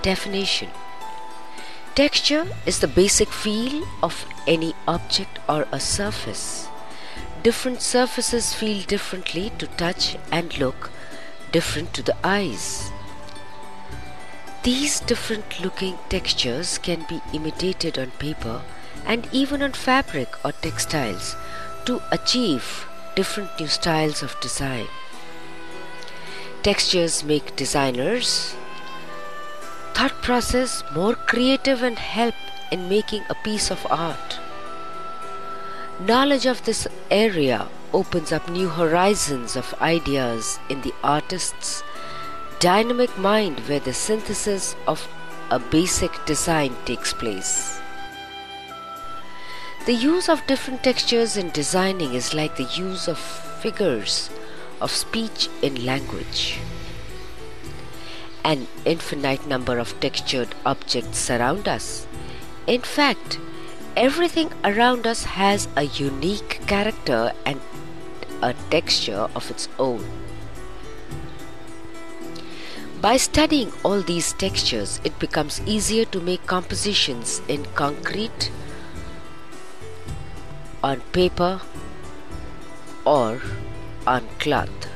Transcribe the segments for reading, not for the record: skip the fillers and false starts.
Definition. Texture is the basic feel of any object or a surface. Different surfaces feel differently to touch and look different to the eyes. These different looking textures can be imitated on paper and even on fabric or textiles to achieve different new styles of design. Textures make designers' thought process more creative and help in making a piece of art. Knowledge of this area opens up new horizons of ideas in the artist's dynamic mind, where the synthesis of a basic design takes place. The use of different textures in designing is like the use of figures of speech in language. An infinite number of textured objects surround us. In fact, everything around us has a unique character and a texture of its own. By studying all these textures, it becomes easier to make compositions in concrete, on paper, or on cloth.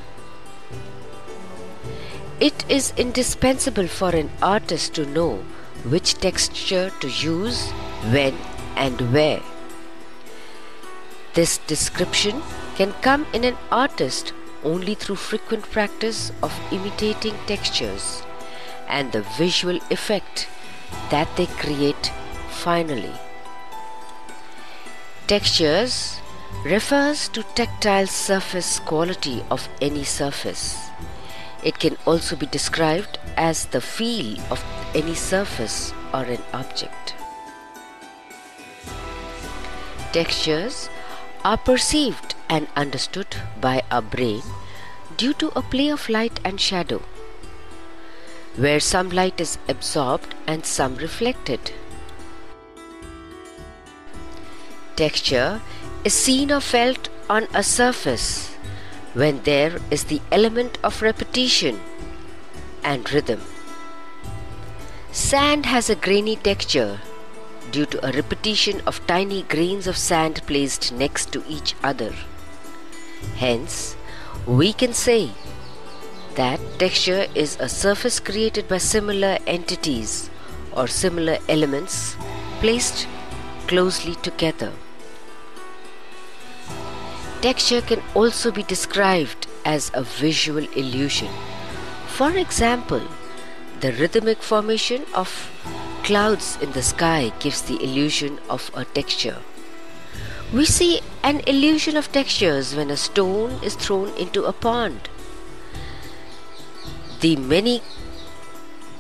It is indispensable for an artist to know which texture to use, when and where. This description can come in an artist only through frequent practice of imitating textures and the visual effect that they create finally. Textures refers to tactile surface quality of any surface. It can also be described as the feel of any surface or an object. Textures are perceived and understood by our brain due to a play of light and shadow, where some light is absorbed and some reflected. Texture is seen or felt on a surface when there is the element of repetition and rhythm. Sand has a grainy texture due to a repetition of tiny grains of sand placed next to each other. Hence, we can say that texture is a surface created by similar entities or similar elements placed closely together. Texture can also be described as a visual illusion. For example, the rhythmic formation of clouds in the sky gives the illusion of a texture. We see an illusion of textures when a stone is thrown into a pond. The many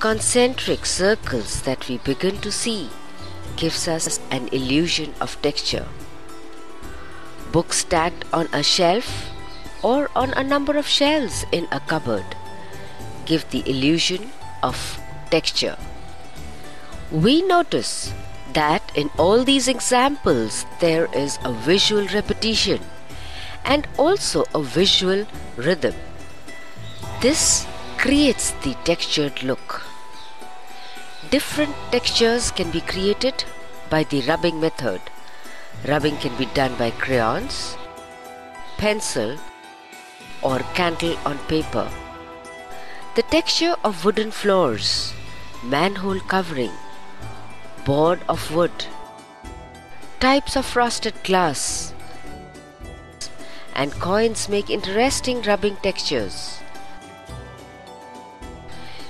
concentric circles that we begin to see gives us an illusion of texture. Books stacked on a shelf or on a number of shelves in a cupboard give the illusion of texture. We notice that in all these examples there is a visual repetition and also a visual rhythm. This creates the textured look. Different textures can be created by the rubbing method. Rubbing can be done by crayons, pencil, or candle on paper. The texture of wooden floors, manhole covering, board of wood, types of frosted glass, and coins make interesting rubbing textures.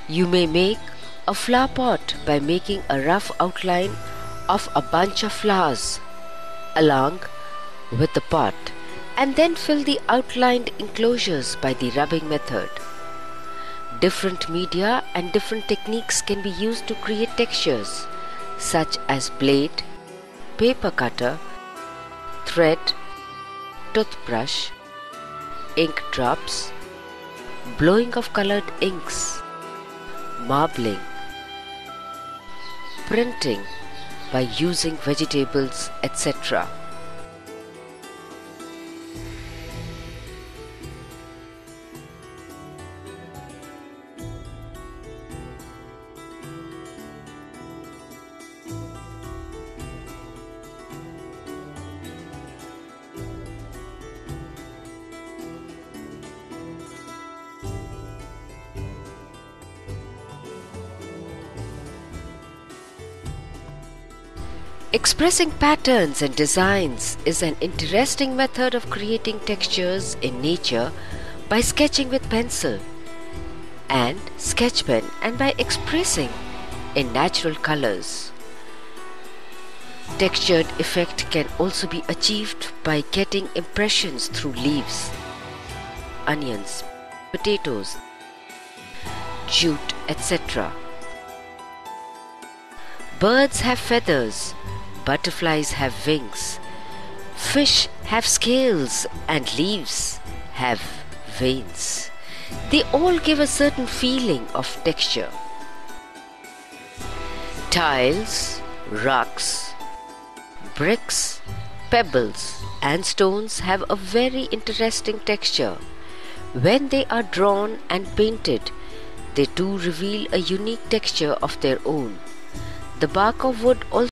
You may make a flower pot by making a rough outline of a bunch of flowers along with the pot and then fill the outlined enclosures by the rubbing method. Different media and different techniques can be used to create textures such as blade, paper cutter, thread, toothbrush, ink drops, blowing of colored inks, marbling, printing by using vegetables, etc. Expressing patterns and designs is an interesting method of creating textures in nature by sketching with pencil and sketch pen and by expressing in natural colors. Textured effect can also be achieved by getting impressions through leaves, onions, potatoes, jute, etc. Birds have feathers, butterflies have wings, fish have scales, and leaves have veins. They all give a certain feeling of texture. Tiles, rugs, bricks, pebbles, and stones have a very interesting texture. When they are drawn and painted, they too reveal a unique texture of their own. The bark of wood also